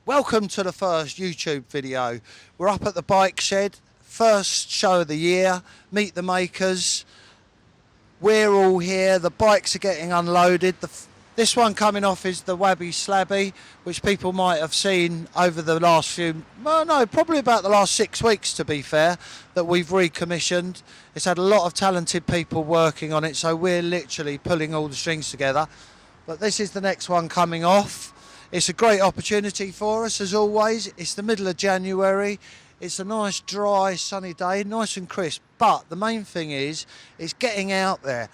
Welcome to the first YouTube video. We're up at the bike shed, first show of the year, meet the makers. We're all here, the bikes are getting unloaded. This one coming off is the Wabi Slabby, which people might have seen over the last probably about the last 6 weeks to be fair, that we've recommissioned. It's had a lot of talented people working on it, so we're literally pulling all the strings together. But this is the next one coming off. It's a great opportunity for us, as always. It's the middle of January. It's a nice, dry, sunny day, nice and crisp. But the main thing is, it's getting out there,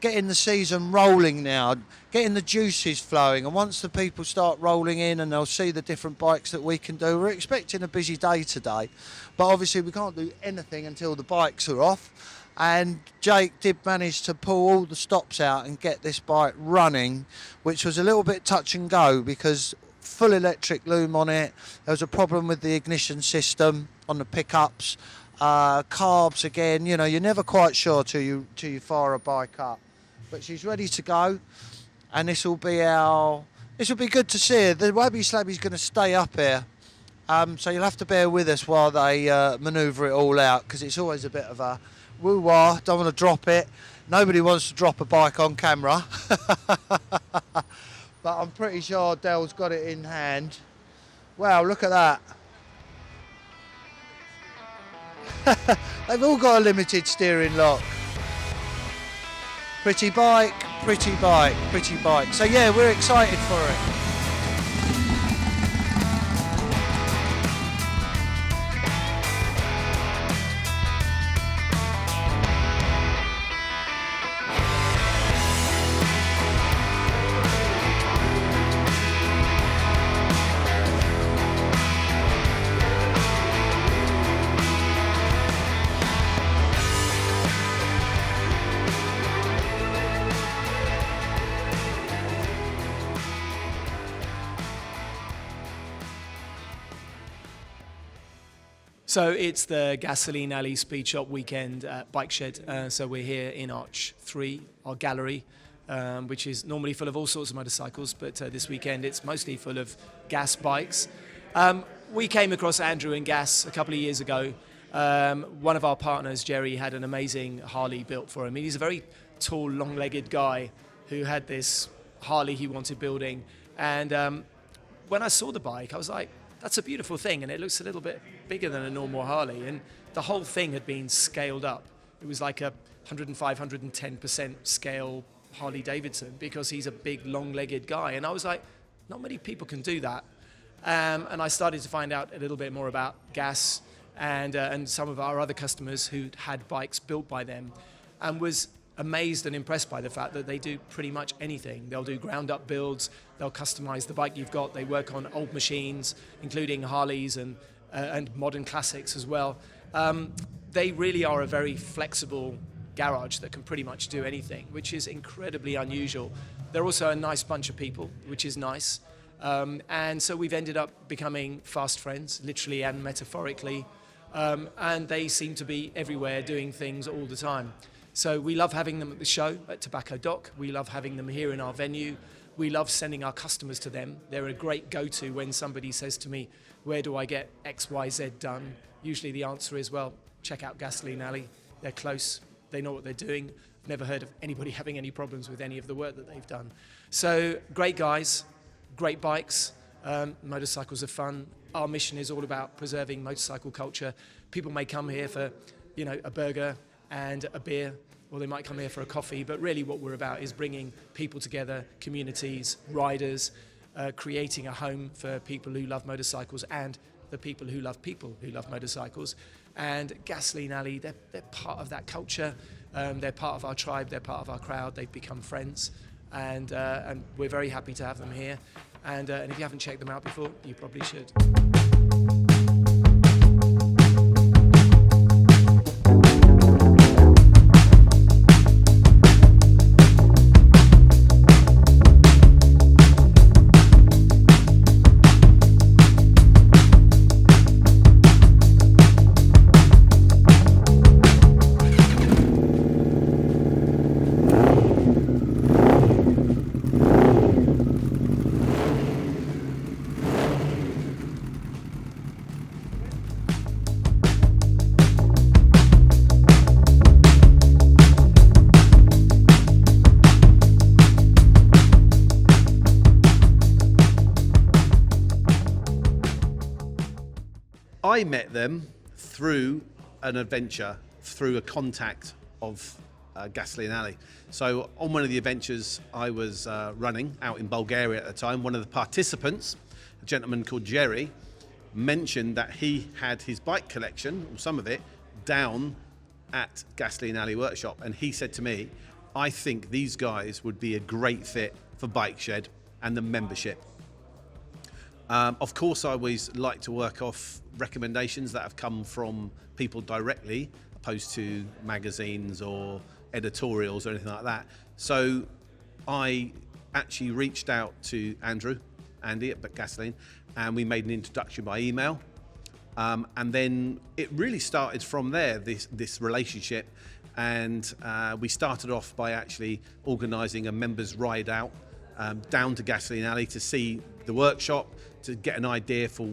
getting the season rolling now, getting the juices flowing. And once the people start rolling in and they'll see the different bikes that we can do, we're expecting a busy day today. But obviously we can't do anything until the bikes are off. And Jake did manage to pull all the stops out and get this bike running, which was a little bit touch and go because full electric loom on it. There was a problem with the ignition system on the pickups. Carbs again, you know, you're never quite sure till you fire a bike up. But she's ready to go, and this will be good to see. The Wabi Slabby's going to stay up here. So you'll have to bear with us while they manoeuvre it all out, because it's always a bit of a woo-wah, don't want to drop it. Nobody wants to drop a bike on camera. But I'm pretty sure Dell's got it in hand. Wow, look at that. They've all got a limited steering lock. Pretty bike, pretty bike, pretty bike. So yeah, we're excited for it. So it's the Gasoline Alley Speed Shop weekend at BIKESHED. So we're here in Arch 3, our gallery, which is normally full of all sorts of motorcycles, but this weekend it's mostly full of gas bikes. We came across Andrew and Gas a couple of years ago. One of our partners, Jerry, had an amazing Harley built for him. He's a very tall, long-legged guy who had this Harley he wanted building. And when I saw the bike, I was like, that's a beautiful thing, and it looks a little bit bigger than a normal Harley, and the whole thing had been scaled up. It was like a 105, 110% scale Harley Davidson, because he's a big, long-legged guy, and I was like, not many people can do that. And I started to find out a little bit more about Gas and some of our other customers who'd had bikes built by them, and was amazed and impressed by the fact that they do pretty much anything. They'll do ground-up builds, they'll customize the bike you've got, they work on old machines, including Harleys and modern classics as well. They really are a very flexible garage that can pretty much do anything, which is incredibly unusual. They're also a nice bunch of people, which is nice. And so we've ended up becoming fast friends, literally and metaphorically. And they seem to be everywhere doing things all the time. So we love having them at the show at Tobacco Dock. We love having them here in our venue. We love sending our customers to them. They're a great go-to when somebody says to me, where do I get X, Y, Z done? Usually the answer is, well, check out Gasoline Alley. They're close. They know what they're doing. Never heard of anybody having any problems with any of the work that they've done. So great guys, great bikes. Motorcycles are fun. Our mission is all about preserving motorcycle culture. People may come here for, a burger and a beer, or they might come here for a coffee, but really what we're about is bringing people together, communities, riders, creating a home for people who love motorcycles and the people who love motorcycles. And Gasoline Alley, they're part of that culture. They're part of our tribe, they're part of our crowd, they've become friends, and we're very happy to have them here. And if you haven't checked them out before, you probably should. I met them through an adventure, through a contact of Gasoline Alley. So on one of the adventures I was running out in Bulgaria at the time, one of the participants, a gentleman called Jerry, mentioned that he had his bike collection, or some of it, down at Gasoline Alley Workshop. And he said to me, I think these guys would be a great fit for BIKESHED and the membership. Of course, I always like to work off recommendations that have come from people directly, opposed to magazines or editorials or anything like that. So I actually reached out to Andy at Gasoline, and we made an introduction by email. And then it really started from there, this relationship. And we started off by actually organising a members ride out down to Gasoline Alley to see the workshop, to get an idea for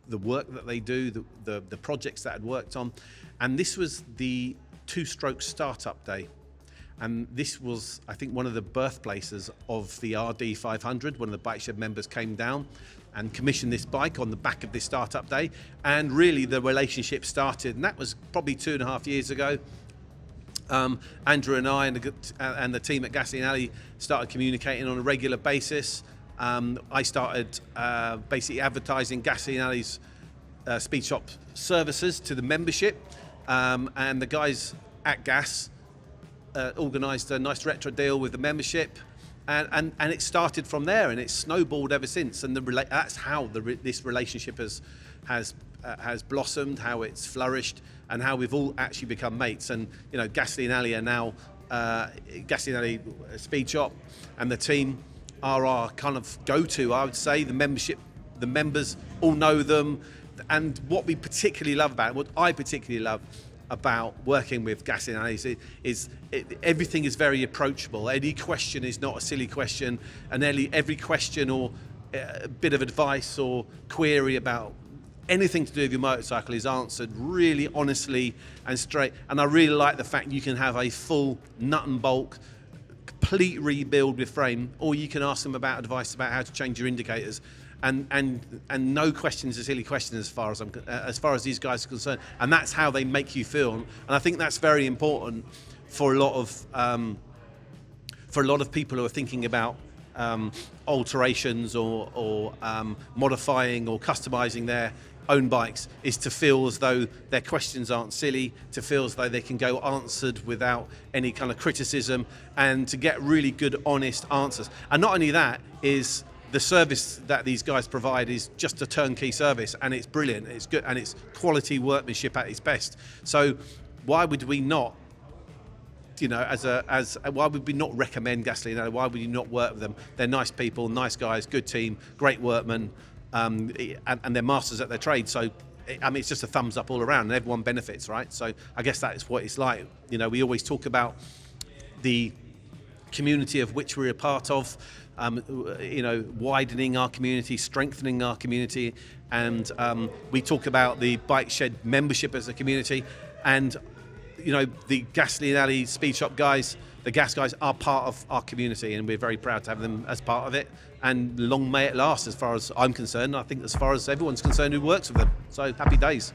the work that they do, the projects that I'd worked on. And this was the two-stroke startup day. And this was, I think, one of the birthplaces of the RD 500. One of the BIKESHED members came down and commissioned this bike on the back of this startup day. And really the relationship started, and that was probably 2.5 years ago. Andrew and I and the team at Gasoline Alley started communicating on a regular basis. I started basically advertising Gasoline Alley's speed shop services to the membership, and the guys at Gas organised a nice retro deal with the membership, and it started from there, and it's snowballed ever since. And that's how this relationship has blossomed, how it's flourished, and how we've all actually become mates. And you know, Gasoline Alley are now Gasoline Alley Speed Shop, and the team are our kind of go-to. I would say the membership, the members all know them, and what we particularly love about, what I particularly love about working with Gasoline Alley is everything is very approachable. Any question is not a silly question, and every question or a bit of advice or query about anything to do with your motorcycle is answered really honestly and straight. And I really like the fact you can have a full nut and bolt, complete rebuild with frame, or you can ask them about advice about how to change your indicators. And no question is a silly question as far as these guys are concerned, and that's how they make you feel. And I think that's very important for a lot of people who are thinking about alterations or modifying or customizing their own bikes, is to feel as though their questions aren't silly, to feel as though they can go answered without any kind of criticism, and to get really good, honest answers. And not only that, is the service that these guys provide is just a turnkey service, and it's brilliant, it's good, and it's quality workmanship at its best. So why would we not, you know, why would we not recommend Gasoline Alley? Why would you not work with them? They're nice people, nice guys, good team, great workmen, and they're masters at their trade. So I mean, it's just a thumbs up all around, and everyone benefits, right? So I guess that is what it's like. You know, we always talk about the community of which we're a part of, you know, widening our community, strengthening our community, and we talk about the BIKESHED membership as a community, and you know, the Gasoline Alley Speed Shop guys, the Gas guys, are part of our community, and we're very proud to have them as part of it. And long may it last, as far as I'm concerned. I think as far as everyone's concerned who works with them. So happy days.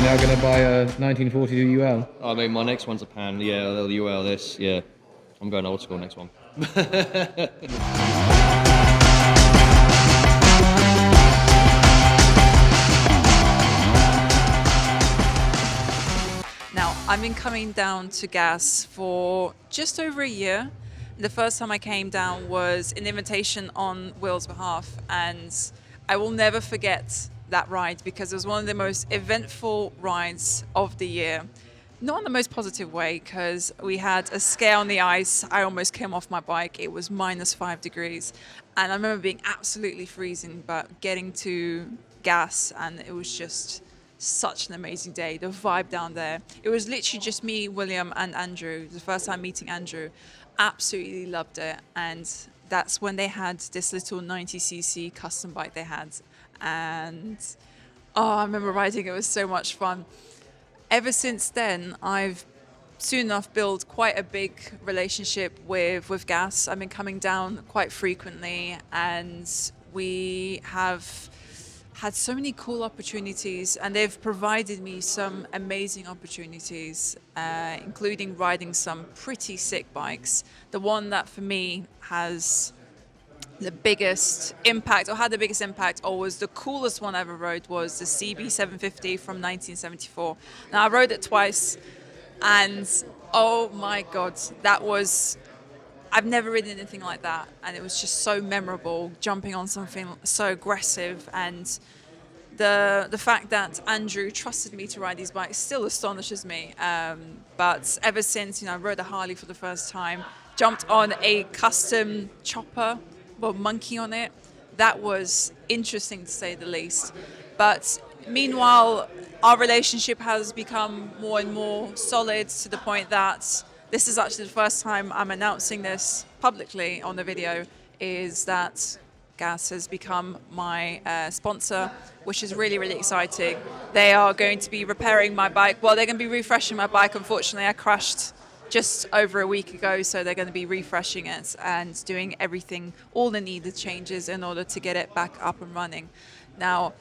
Now going to buy a 1942 UL. I mean, my next one's a Pan, yeah, a little UL this, yeah. I'm going old school next one. Now, I've been coming down to Gas for just over a year. The first time I came down was an invitation on Will's behalf, and I will never forget that ride because it was one of the most eventful rides of the year. Not in the most positive way, because we had a scare on the ice. I almost came off my bike. It was -5 degrees. And I remember being absolutely freezing, but getting to Gas, and it was just such an amazing day. The vibe down there. It was literally just me, William, and Andrew. The first time meeting Andrew. Absolutely loved it. And that's when they had this little 90cc custom bike they had. And I remember riding it. It was so much fun. Ever since then, I've soon enough built quite a big relationship with GAS. I've been coming down quite frequently, and we have had so many cool opportunities, and they've provided me some amazing opportunities, including riding some pretty sick bikes. The one that for me has the biggest impact, or had the biggest impact, or was the coolest one I ever rode, was the CB750 from 1974. Now, I rode it twice, and oh my God, I've never ridden anything like that, and it was just so memorable, jumping on something so aggressive. And the fact that Andrew trusted me to ride these bikes still astonishes me. But ever since, I rode a Harley for the first time, jumped on a custom chopper, monkey on it. That was interesting to say the least. But meanwhile, our relationship has become more and more solid, to the point that this is actually the first time I'm announcing this publicly on the video, is that GAS has become my sponsor, which is really, really exciting. They are going to be repairing my bike. Well, they're going to be refreshing my bike. Unfortunately, I crashed just over a week ago, so they're going to be refreshing it and doing everything, all the needed changes in order to get it back up and running. Now,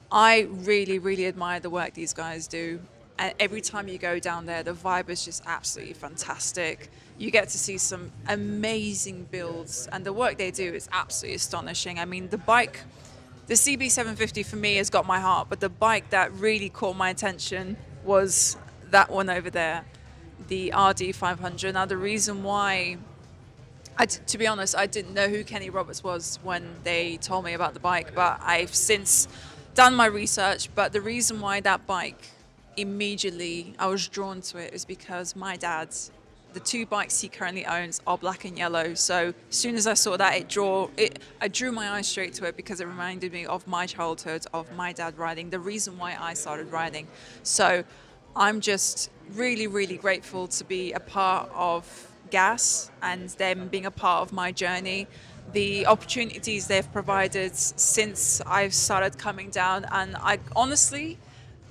I really, really admire the work these guys do. And every time you go down there, the vibe is just absolutely fantastic. You get to see some amazing builds, and the work they do is absolutely astonishing. I mean, the bike, the CB750 for me has got my heart, but the bike that really caught my attention was that one over there, the RD500. Now, the reason why, to be honest, I didn't know who Kenny Roberts was when they told me about the bike, but I've since done my research. But the reason why that bike, immediately I was drawn to it, is because my dad, the two bikes he currently owns are black and yellow. So as soon as I saw that, I drew my eyes straight to it, because it reminded me of my childhood, of my dad riding, the reason why I started riding. So I'm just really, really grateful to be a part of GAS and them being a part of my journey. The opportunities they've provided since I've started coming down, and I honestly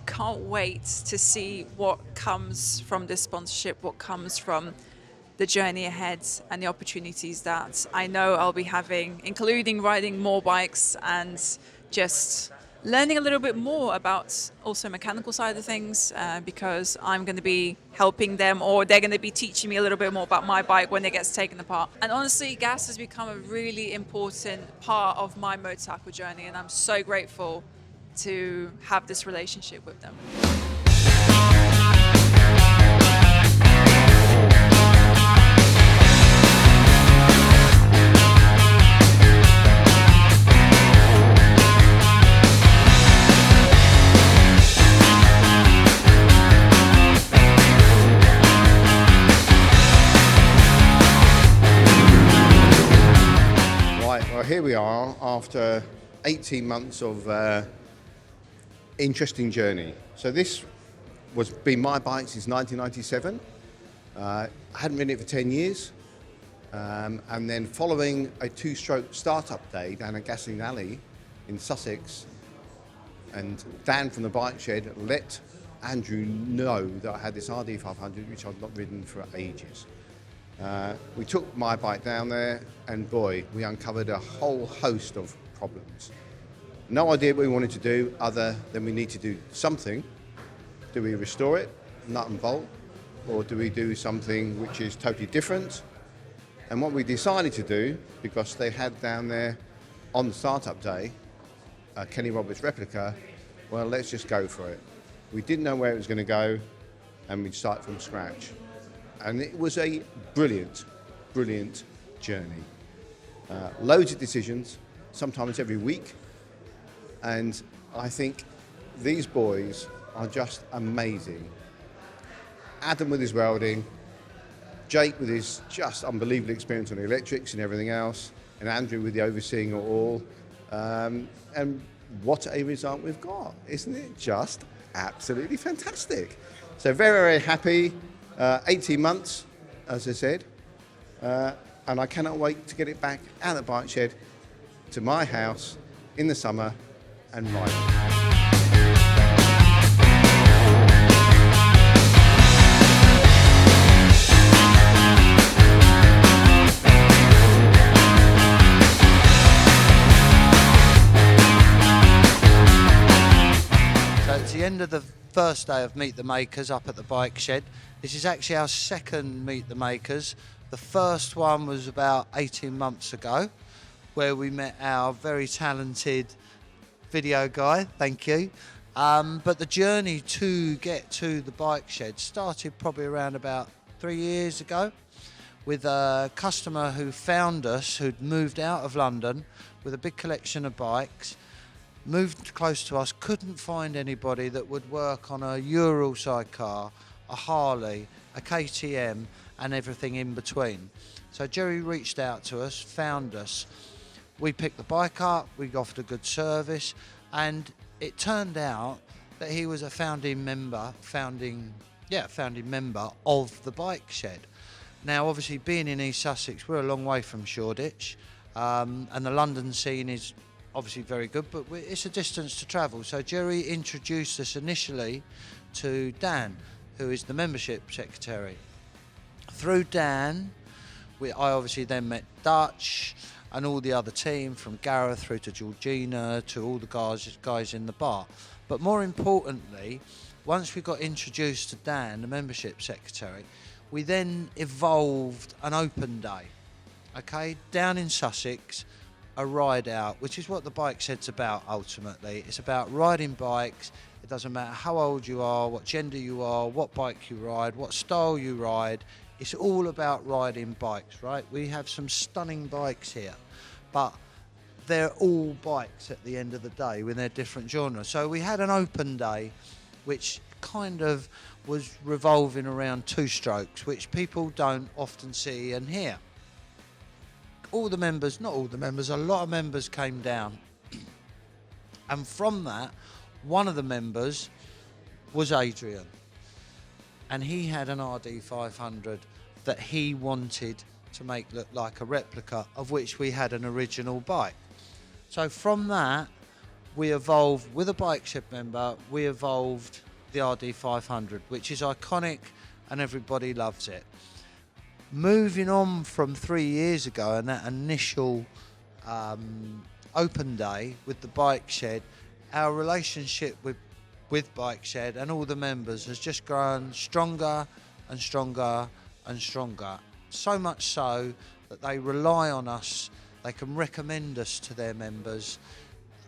can't wait to see what comes from this sponsorship, what comes from the journey ahead, and the opportunities that I know I'll be having, including riding more bikes and just learning a little bit more about also mechanical side of things, because I'm going to be helping them, or they're going to be teaching me a little bit more about my bike when it gets taken apart. And honestly, GAS has become a really important part of my motorcycle journey, and I'm so grateful to have this relationship with them. Right, well, here we are after 18 months of interesting journey. So this was been my bike since 1997. I hadn't ridden it for 10 years. And then following a two-stroke startup day down at Gasoline Alley in Sussex, and Dan from the Bike Shed let Andrew know that I had this RD500, which I'd not ridden for ages. We took my bike down there, and boy, we uncovered a whole host of problems. No idea what we wanted to do, other than we need to do something. Do we restore it, nut and bolt, or do we do something which is totally different? And what we decided to do, because they had down there on the startup day a Kenny Roberts replica, well, let's just go for it. We didn't know where it was going to go, and we'd start from scratch. And it was a brilliant, brilliant journey. Loads of decisions, sometimes every week. And I think these boys are just amazing. Adam with his welding, Jake with his just unbelievable experience on the electrics and everything else, and Andrew with the overseeing it all. And what a result we've got. Isn't it just absolutely fantastic? So very, very happy. 18 months, as I said. And I cannot wait to get it back out of the bike shed to my house in the summer and ride it. It's the end of the first day of Meet the Makers up at the bike shed. This is actually our second Meet the Makers. The first one was about 18 months ago, where we met our very talented video guy, thank you. But the journey to get to the bike shed started probably around about 3 years ago with a customer who found us, who'd moved out of London with a big collection of bikes, moved close to us, couldn't find anybody that would work on a Ural sidecar, a Harley, a KTM, and everything in between. So Jerry reached out to us, found us. We picked the bike up, we offered a good service, and it turned out that he was a founding member of the bike shed. Now, obviously, being in East Sussex, we're a long way from Shoreditch, and the London scene is obviously very good, but it's a distance to travel. So Jerry introduced us initially to Dan, who is the membership secretary. Through Dan, I obviously then met Dutch and all the other team, from Gareth through to Georgina to all the guys in the bar. But more importantly, once we got introduced to Dan, the membership secretary, we then evolved an open day, okay, down in Sussex, a ride out, which is what the bike shed's about ultimately. It's about riding bikes. It doesn't matter how old you are, what gender you are, what bike you ride, what style you ride. It's all about riding bikes, right? We have some stunning bikes here, but they're all bikes at the end of the day with their different genres. So we had an open day, which kind of was revolving around two strokes, which people don't often see and hear. All the members, not all the members, a lot of members came down. And from that, one of the members was Adrian. And he had an RD500 that he wanted to make look like a replica, of which we had an original bike. So from that, we evolved, with a bike shed member, we evolved the RD500, which is iconic and everybody loves it. Moving on from 3 years ago and that initial open day with the bike shed, our relationship with Bike Shed and all the members has just grown stronger and stronger and stronger. So much so that they rely on us, they can recommend us to their members.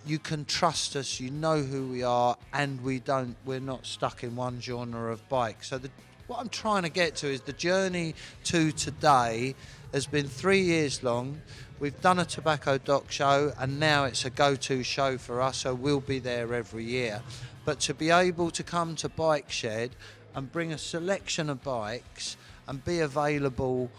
You can trust us, you know who we are, and we're not stuck in one genre of bike. So what I'm trying to get to is the journey to today has been 3 years long. We've done a tobacco dock show, and now it's a go-to show for us, so we'll be there every year. But to be able to come to Bike Shed and bring a selection of bikes and be available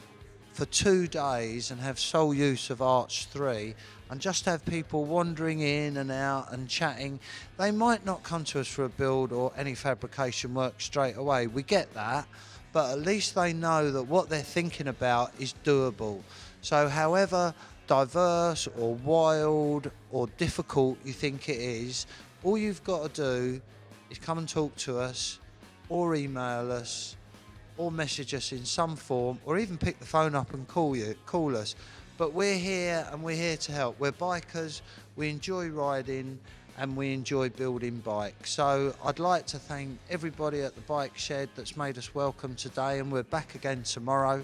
for 2 days and have sole use of Arch 3 and just have people wandering in and out and chatting, they might not come to us for a build or any fabrication work straight away. We get that, but at least they know that what they're thinking about is doable. So however diverse or wild or difficult you think it is, all you've got to do is come and talk to us or email us or message us in some form, or even pick the phone up and call us. But we're here and we're here to help. We're bikers, we enjoy riding and we enjoy building bikes. So I'd like to thank everybody at the Bike Shed that's made us welcome today, and we're back again tomorrow.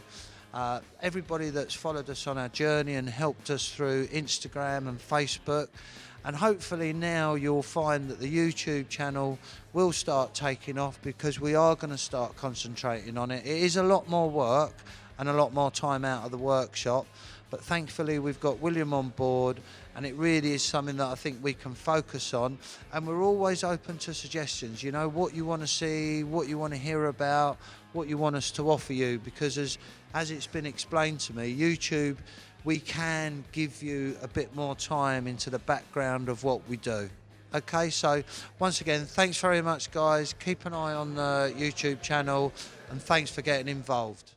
Everybody that's followed us on our journey and helped us through Instagram and Facebook. And hopefully now you'll find that the YouTube channel will start taking off, because we are going to start concentrating on it. It is a lot more work and a lot more time out of the workshop, but thankfully we've got William on board, and it really is something that I think we can focus on. And we're always open to suggestions, you know, what you want to see, what you want to hear about, what you want us to offer you, because as it's been explained to me, YouTube, we can give you a bit more time into the background of what we do. Okay, so once again, thanks very much, guys. Keep an eye on the YouTube channel, and thanks for getting involved.